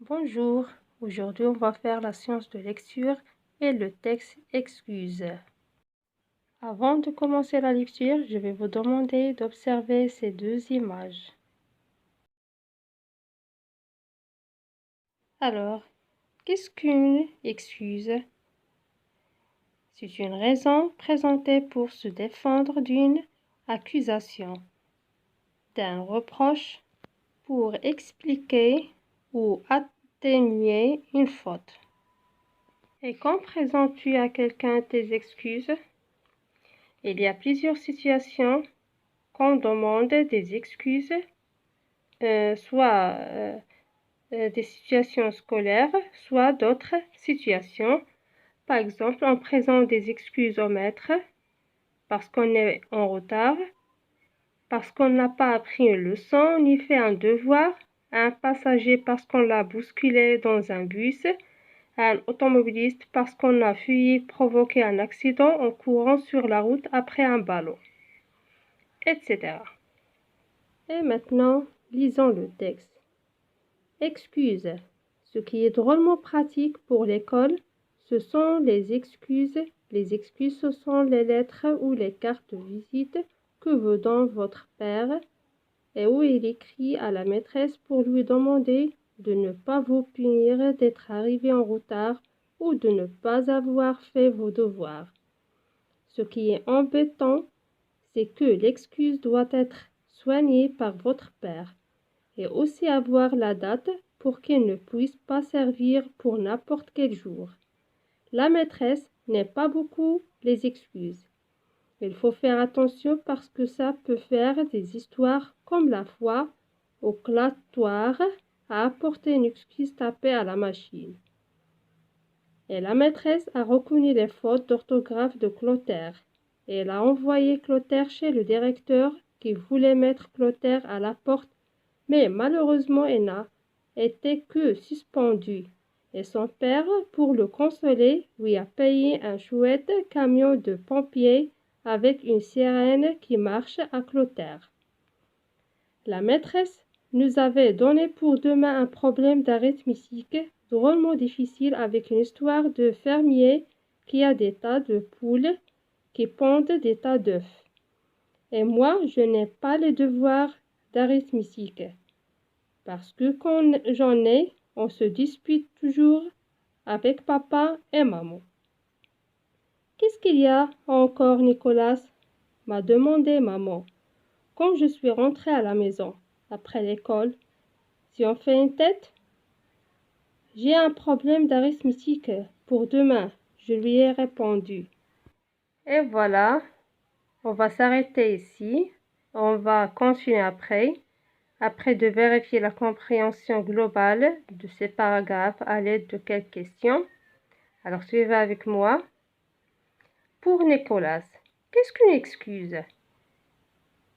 Bonjour, aujourd'hui on va faire la science de lecture et le texte excuse. Avant de commencer la lecture, je vais vous demander d'observer ces deux images. Alors, qu'est-ce qu'une excuse? C'est une raison présentée pour se défendre d'une accusation, d'un reproche, pour expliquer ou atténuer une faute. Et quand présentes-tu à quelqu'un tes excuses? Il y a plusieurs situations qu'on demande des excuses, soit des situations scolaires, soit d'autres situations. Par exemple, on présente des excuses au maître parce qu'on est en retard, parce qu'on n'a pas appris une leçon ni fait un devoir, à un passager parce qu'on l'a bousculé dans un bus, à un automobiliste parce qu'on a failli provoquer un accident en courant sur la route après un ballon, etc. Et maintenant, lisons le texte. Excuse. Ce qui est drôlement pratique pour l'école, ce sont les excuses. Les excuses, ce sont les lettres ou les cartes de visite que vous donne votre père et où il écrit à la maîtresse pour lui demander de ne pas vous punir d'être arrivé en retard ou de ne pas avoir fait vos devoirs. Ce qui est embêtant, c'est que l'excuse doit être soignée par votre père et aussi avoir la date pour qu'il ne puisse pas servir pour n'importe quel jour. La maîtresse n'aime pas beaucoup les excuses. Il faut faire attention parce que ça peut faire des histoires comme la fois où Clatoire a apporté une excuse tapée à la machine. Et la maîtresse a reconnu les fautes d'orthographe de Clotaire. Et elle a envoyé Clotaire chez le directeur qui voulait mettre Clotaire à la porte, mais malheureusement elle n'a été que suspendue. Et son père, pour le consoler, lui a payé un chouette camion de pompiers avec une sirène qui marche à Clotaire. La maîtresse nous avait donné pour demain un problème d'arithmétique drôlement difficile avec une histoire de fermier qui a des tas de poules qui pondent des tas d'œufs. Et moi, je n'ai pas les devoirs d'arithmétique. Parce que quand j'en ai, on se dispute toujours avec papa et maman. Qu'est-ce qu'il y a encore, Nicolas? M'a demandé maman. Quand je suis rentrée à la maison, après l'école, si on fait une tête, j'ai un problème d'arithmétique pour demain, je lui ai répondu. Et voilà, on va s'arrêter ici. On va continuer après de vérifier la compréhension globale de ces paragraphes à l'aide de quelques questions. Alors suivez avec moi. Pour Nicolas, qu'est-ce qu'une excuse?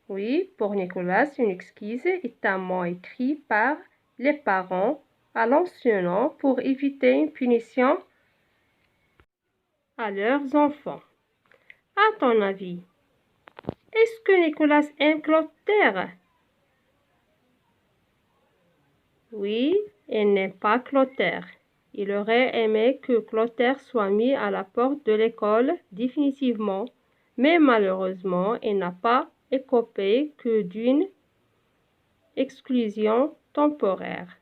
Oui, pour Nicolas, une excuse est un mot écrit par les parents à l'ancien nom pour éviter une punition à leurs enfants. À ton avis, est-ce que Nicolas aime Clotaire? Oui, il n'aime pas Clotaire. Il aurait aimé que Clotaire soit mis à la porte de l'école définitivement, mais malheureusement, il n'a pas écopé que d'une exclusion temporaire.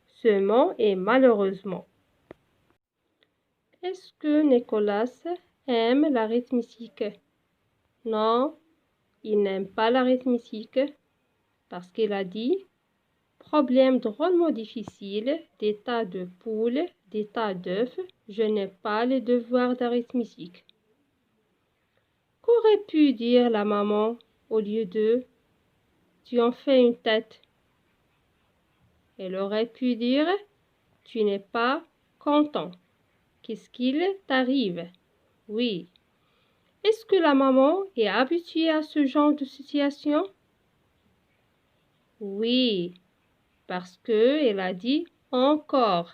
Ce mot est malheureusement. Est-ce que Nicolas aime l'arithmétique? Non, il n'aime pas l'arithmétique parce qu'il a dit problème drôlement difficile, des tas de poules, des tas d'œufs, je n'ai pas les devoirs d'arithmétique. Qu'aurait pu dire la maman au lieu de tu en fais une tête? Elle aurait pu dire tu n'es pas content. Qu'est-ce qu'il t'arrive? Oui. Est-ce que la maman est habituée à ce genre de situation? Oui, parce qu'elle a dit encore.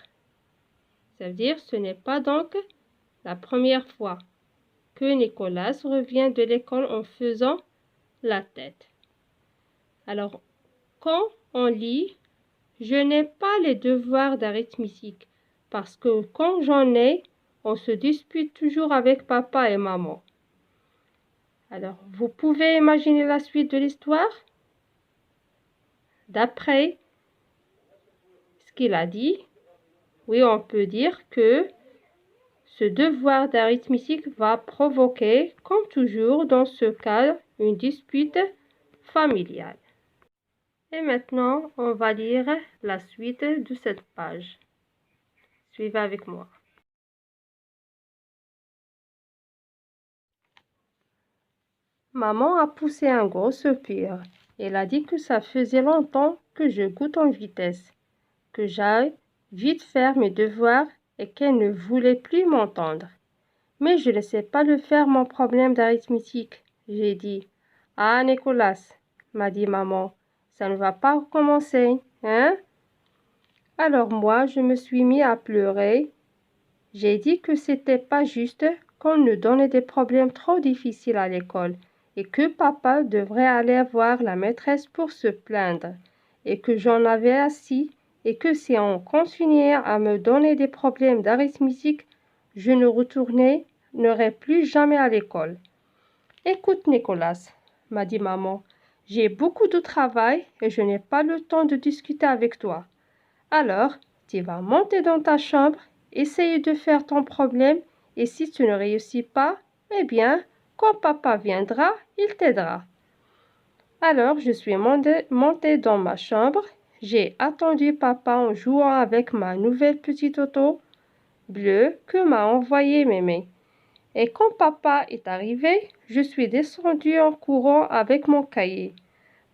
Ça veut dire ce n'est pas donc la première fois que Nicolas revient de l'école en faisant la tête. Alors, quand on lit, Je n'ai pas les devoirs d'arithmétique parce que quand j'en ai, on se dispute toujours avec papa et maman. Alors, vous pouvez imaginer la suite de l'histoire? D'après ce qu'il a dit, oui, on peut dire que ce devoir d'arithmétique va provoquer, comme toujours dans ce cas, une dispute familiale. Et maintenant, on va lire la suite de cette page. Suivez avec moi. Maman a poussé un gros soupir. Elle a dit que ça faisait longtemps que je goûte en vitesse, que j'aille vite faire mes devoirs et qu'elle ne voulait plus m'entendre. Mais je ne sais pas le faire mon problème d'arithmétique, j'ai dit. Ah, Nicolas, m'a dit maman, ça ne va pas recommencer, hein? Alors moi, je me suis mis à pleurer. J'ai dit que c'était pas juste qu'on nous donnait des problèmes trop difficiles à l'école et que papa devrait aller voir la maîtresse pour se plaindre et que j'en avais assez et que si on continuait à me donner des problèmes d'arithmétique, je ne retournerai plus jamais à l'école. Écoute, Nicolas, m'a dit maman, j'ai beaucoup de travail et je n'ai pas le temps de discuter avec toi. Alors, tu vas monter dans ta chambre, essayer de faire ton problème et si tu ne réussis pas, eh bien, quand papa viendra, il t'aidera. Alors, je suis montée dans ma chambre. J'ai attendu papa en jouant avec ma nouvelle petite auto bleue que m'a envoyée Mémé. Et quand papa est arrivé, je suis descendue en courant avec mon cahier.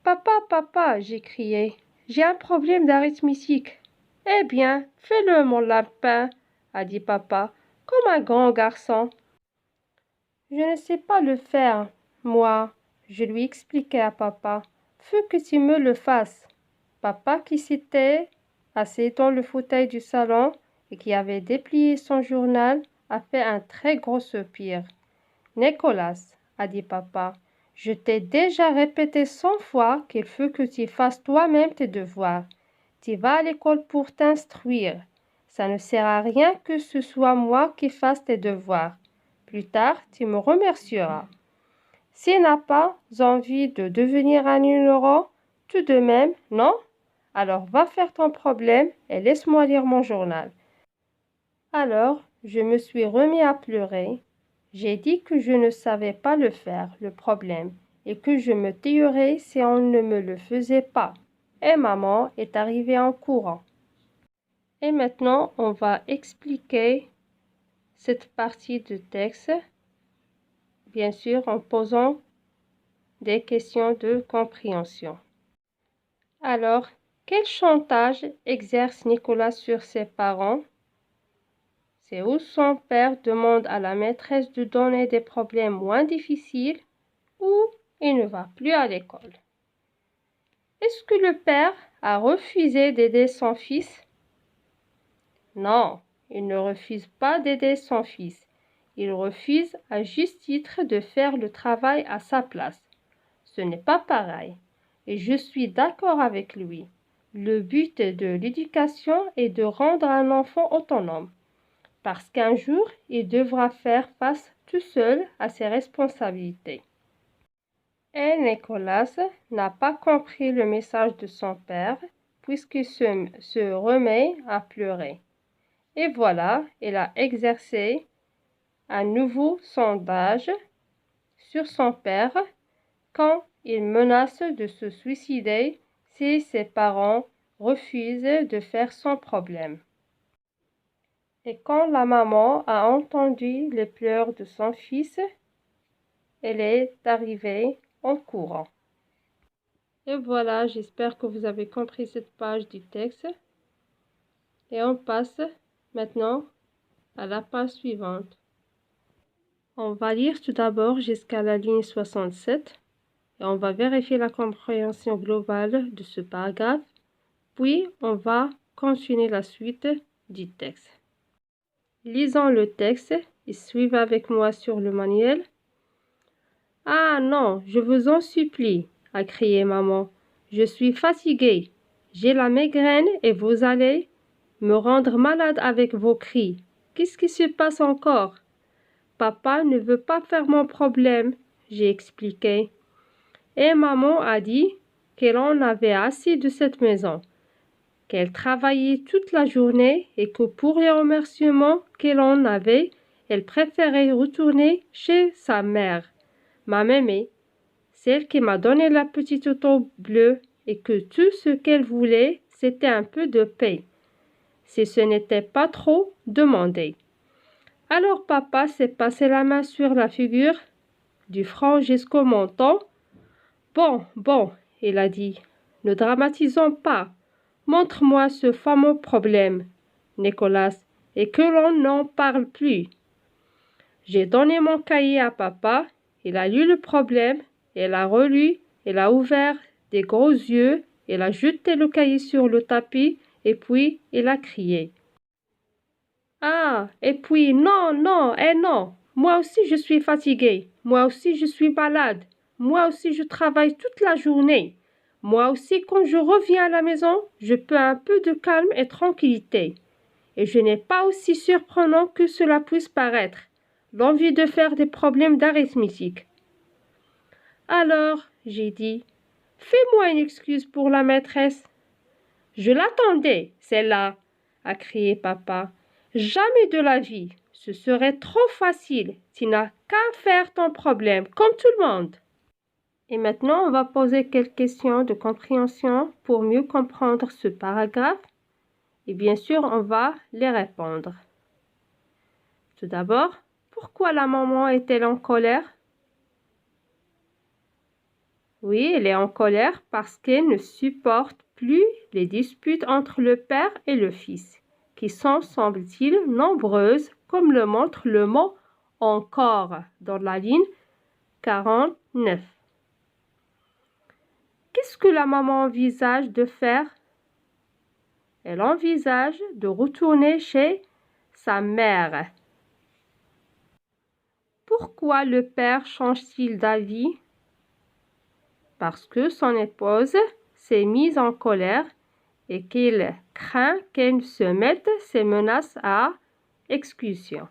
Papa, papa, j'ai crié, j'ai un problème d'arithmétique. Eh bien, fais-le, mon lapin, a dit papa, comme un grand garçon. Je ne sais pas le faire, moi, je lui expliquai à papa. Faut que tu me le fasses. Papa, qui s'était assis dans le fauteuil du salon et qui avait déplié son journal, a fait un très gros soupir. Nicolas, a dit papa, je t'ai déjà répété 100 fois qu'il faut que tu fasses toi-même tes devoirs. Tu vas à l'école pour t'instruire. Ça ne sert à rien que ce soit moi qui fasse tes devoirs. Plus tard, tu me remercieras. Si tu n'as pas envie de devenir un ignorant, tout de même, non? Alors va faire ton problème et laisse-moi lire mon journal. Alors, je me suis remis à pleurer. J'ai dit que je ne savais pas le faire, le problème, et que je me tuerais si on ne me le faisait pas. Et maman est arrivée en courant. Et maintenant, on va expliquer cette partie du texte, bien sûr en posant des questions de compréhension. Alors, quel chantage exerce Nicolas sur ses parents? C'est où son père demande à la maîtresse de donner des problèmes moins difficiles ou il ne va plus à l'école. Est-ce que le père a refusé d'aider son fils? Non, il ne refuse pas d'aider son fils. Il refuse à juste titre de faire le travail à sa place. Ce n'est pas pareil. Et je suis d'accord avec lui. Le but de l'éducation est de rendre un enfant autonome. Parce qu'un jour, il devra faire face tout seul à ses responsabilités. Et Nicolas n'a pas compris le message de son père puisqu'il se remet à pleurer. Et voilà, il a exercé un nouveau sondage sur son père quand il menace de se suicider si ses parents refusent de faire son problème. Et quand la maman a entendu les pleurs de son fils, elle est arrivée en courant. Et voilà, j'espère que vous avez compris cette page du texte. Et on passe maintenant à la page suivante. On va lire tout d'abord jusqu'à la ligne 67 et on va vérifier la compréhension globale de ce paragraphe. Puis, on va continuer la suite du texte. Lisons le texte et suivez avec moi sur le manuel. Ah non, je vous en supplie, a crié maman. Je suis fatiguée. J'ai la migraine et vous allez me rendre malade avec vos cris. Qu'est-ce qui se passe encore? Papa ne veut pas faire mon problème, j'ai expliqué. Et maman a dit qu'elle en avait assez de cette maison, qu'elle travaillait toute la journée et que pour les remerciements qu'elle en avait, elle préférait retourner chez sa mère, ma mémé, celle qui m'a donné la petite auto bleue, et que tout ce qu'elle voulait, c'était un peu de paix, si ce n'était pas trop demandé. Alors papa s'est passé la main sur la figure, du front jusqu'au menton. Bon, il a dit, ne dramatisons pas. Montre-moi ce fameux problème, Nicolas, et que l'on n'en parle plus. J'ai donné mon cahier à papa, il a lu le problème, il a relu, il a ouvert des gros yeux, il a jeté le cahier sur le tapis, et puis il a crié. Ah, et puis non, non, moi aussi je suis fatiguée, moi aussi je suis malade, moi aussi je travaille toute la journée, moi aussi quand je reviens à la maison, je peux un peu de calme et tranquillité. Et je n'ai pas aussi surprenant que cela puisse paraître, l'envie de faire des problèmes d'arithmétique. Alors, j'ai dit, fais-moi une excuse pour la maîtresse. Je l'attendais, celle-là, a crié papa. Jamais de la vie. Ce serait trop facile. Tu n'as qu'à faire ton problème, comme tout le monde. Et maintenant, on va poser quelques questions de compréhension pour mieux comprendre ce paragraphe. Et bien sûr, on va les répondre. Tout d'abord, pourquoi la maman est-elle en colère? Oui, elle est en colère parce qu'elle ne supporte plus les disputes entre le père et le fils, qui sont, semble-t-il, nombreuses, comme le montre le mot « encore » dans la ligne 49. Qu'est-ce que la maman envisage de faire? Elle envisage de retourner chez sa mère. Pourquoi le père change-t-il d'avis? Parce que son épouse s'est mise en colère et qu'il craint qu'elle se mette ses menaces à exécution.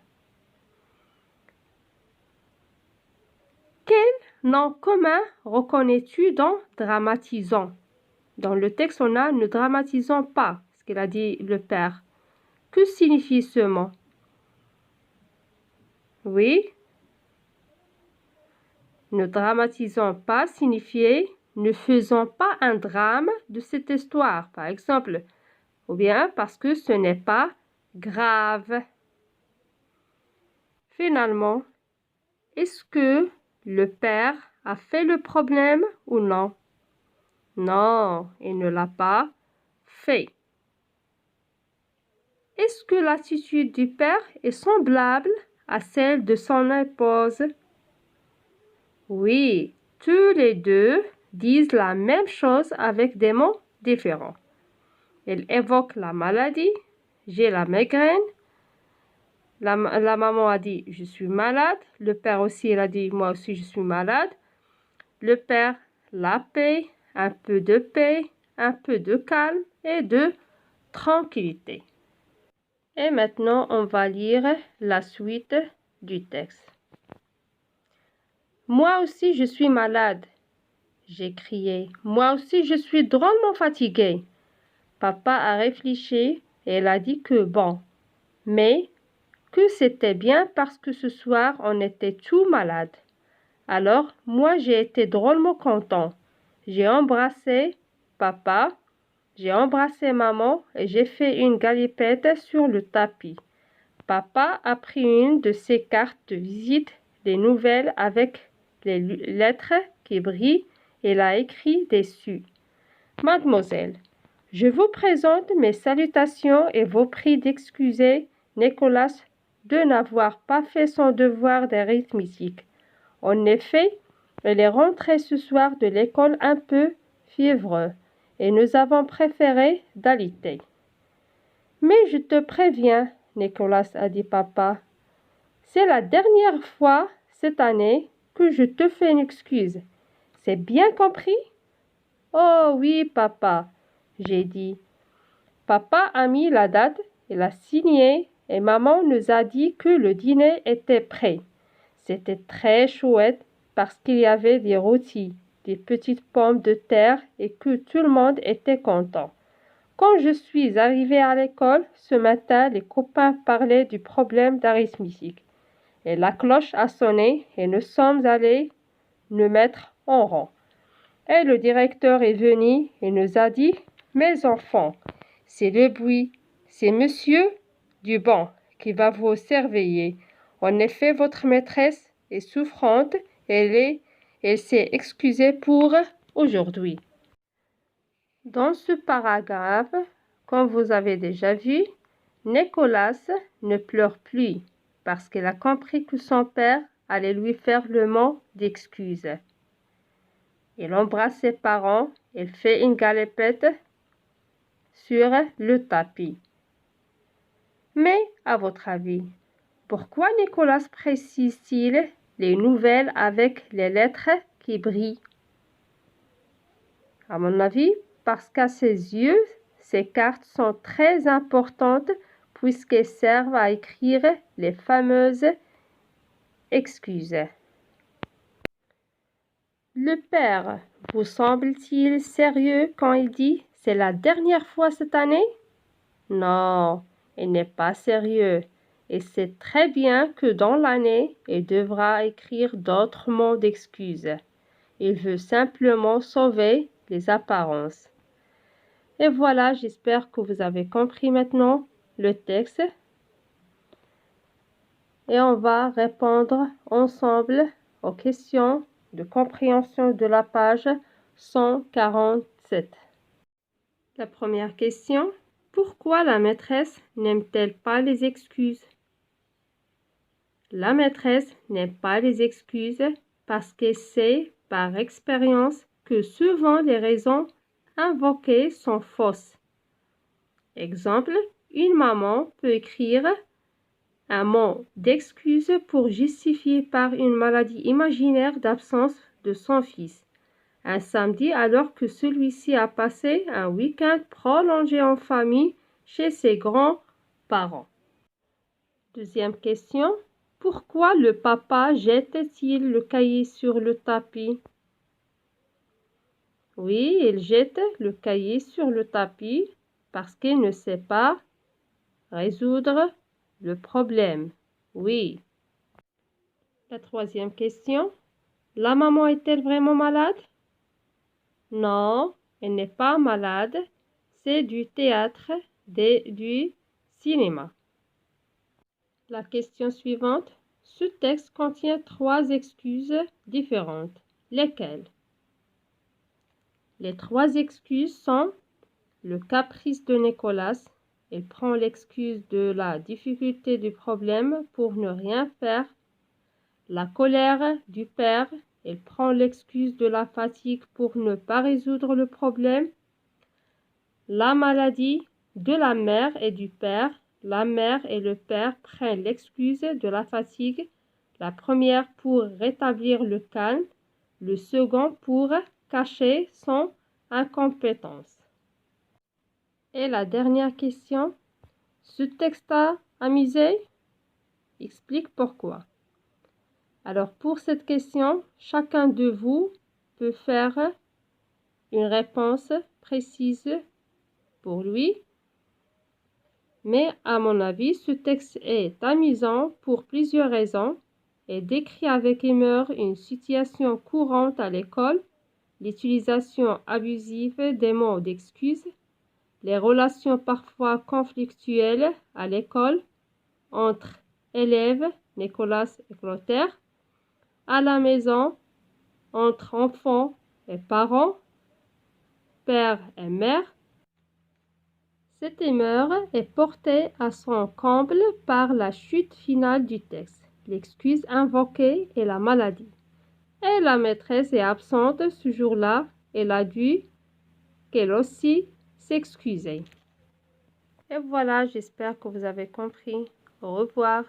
Quel nom commun reconnais-tu dans dramatisons? Dans le texte, on a ne dramatisons pas, ce qu'il a dit le père. Que signifie ce mot? Oui, ne dramatisons pas signifiait ne faisons pas un drame de cette histoire, par exemple, ou bien parce que ce n'est pas grave. Finalement, est-ce que le père a fait le problème ou non? Non, il ne l'a pas fait. Est-ce que l'attitude du père est semblable à celle de son épouse? Oui, tous les deux disent la même chose avec des mots différents. Ils évoquent la maladie, j'ai la migraine. La maman a dit, je suis malade. Le père aussi, il a dit, moi aussi, je suis malade. Le père, la paix, un peu de calme et de tranquillité. Et maintenant, on va lire la suite du texte. Moi aussi, je suis malade, j'ai crié. Moi aussi, je suis drôlement fatiguée. Papa a réfléchi et elle a dit que bon, mais que c'était bien parce que ce soir, on était tous malades. Alors, moi, j'ai été drôlement content. J'ai embrassé papa, j'ai embrassé maman et j'ai fait une galipette sur le tapis. Papa a pris une de ses cartes de visite, des nouvelles avec les lettres qui brillent et l'a écrit dessus. Mademoiselle, je vous présente mes salutations et vous prie d'excuser Nicolas de n'avoir pas fait son devoir d'arithmétique. En effet, il est rentré ce soir de l'école un peu fiévreux et nous avons préféré d'allaiter. Mais je te préviens, Nicolas, a dit papa, c'est la dernière fois cette année que je te fais une excuse. C'est bien compris? Oh oui, papa, J'ai dit. Papa a mis la date, il a signé et maman nous a dit que le dîner était prêt. C'était très chouette parce qu'il y avait des rôtis, des petites pommes de terre et que tout le monde était content. Quand je suis arrivée à l'école, ce matin, les copains parlaient du problème d'arithmétique. Et la cloche a sonné et nous sommes allés nous mettre en rang. Et le directeur est venu et nous a dit « Mes enfants, c'est le bruit, c'est monsieur Dubon qui va vous surveiller. En effet, votre maîtresse est souffrante et elle s'est excusée pour aujourd'hui. » Dans ce paragraphe, comme vous avez déjà vu, Nicolas ne pleure plus parce qu'il a compris que son père allait lui faire le mot d'excuse. Il embrasse ses parents, il fait une galopette sur le tapis. Mais, à votre avis, pourquoi Nicolas précise-t-il les nouvelles avec les lettres qui brillent? À mon avis, parce qu'à ses yeux, ces cartes sont très importantes puisqu'elles servent à écrire les fameuses excuses. Le père vous semble-t-il sérieux quand il dit « c'est la dernière fois cette année » ? Non, il n'est pas sérieux. Il sait très bien que dans l'année, il devra écrire d'autres mots d'excuses. Il veut simplement sauver les apparences. Et voilà, j'espère que vous avez compris maintenant le texte. Et on va répondre ensemble aux questions de compréhension de la page 147. La première question, pourquoi la maîtresse n'aime-t-elle pas les excuses? La maîtresse n'aime pas les excuses parce qu'elle sait par expérience que souvent les raisons invoquées sont fausses. Exemple, une maman peut écrire un mot d'excuse pour justifier par une maladie imaginaire d'absence de son fils. Un samedi, alors que celui-ci a passé un week-end prolongé en famille chez ses grands-parents. Deuxième question. Pourquoi le papa jette-t-il le cahier sur le tapis? Oui, il jette le cahier sur le tapis parce qu'il ne sait pas résoudre le problème. Oui. La troisième question. La maman est-elle vraiment malade? Non, elle n'est pas malade. C'est du théâtre, du cinéma. La question suivante. Ce texte contient 3 excuses différentes. Lesquelles? Les 3 excuses sont le caprice de Nicolas. Il prend l'excuse de la difficulté du problème pour ne rien faire. La colère du père. Il prend l'excuse de la fatigue pour ne pas résoudre le problème. La maladie de la mère et du père. La mère et le père prennent l'excuse de la fatigue. La première pour rétablir le calme. Le second pour cacher son incompétence. Et la dernière question. Ce texte t'a amusé? Explique pourquoi. Alors pour cette question, chacun de vous peut faire une réponse précise pour lui. Mais à mon avis, ce texte est amusant pour plusieurs raisons et décrit avec humeur une situation courante à l'école, l'utilisation abusive des mots d'excuses, les relations parfois conflictuelles à l'école entre élèves, Nicolas et Clotaire, à la maison, entre enfants et parents, père et mère. Cette humeur est portée à son comble par la chute finale du texte, l'excuse invoquée et la maladie. Et la maîtresse est absente ce jour-là, elle a dû qu'elle aussi s'excuser. Et voilà, j'espère que vous avez compris. Au revoir.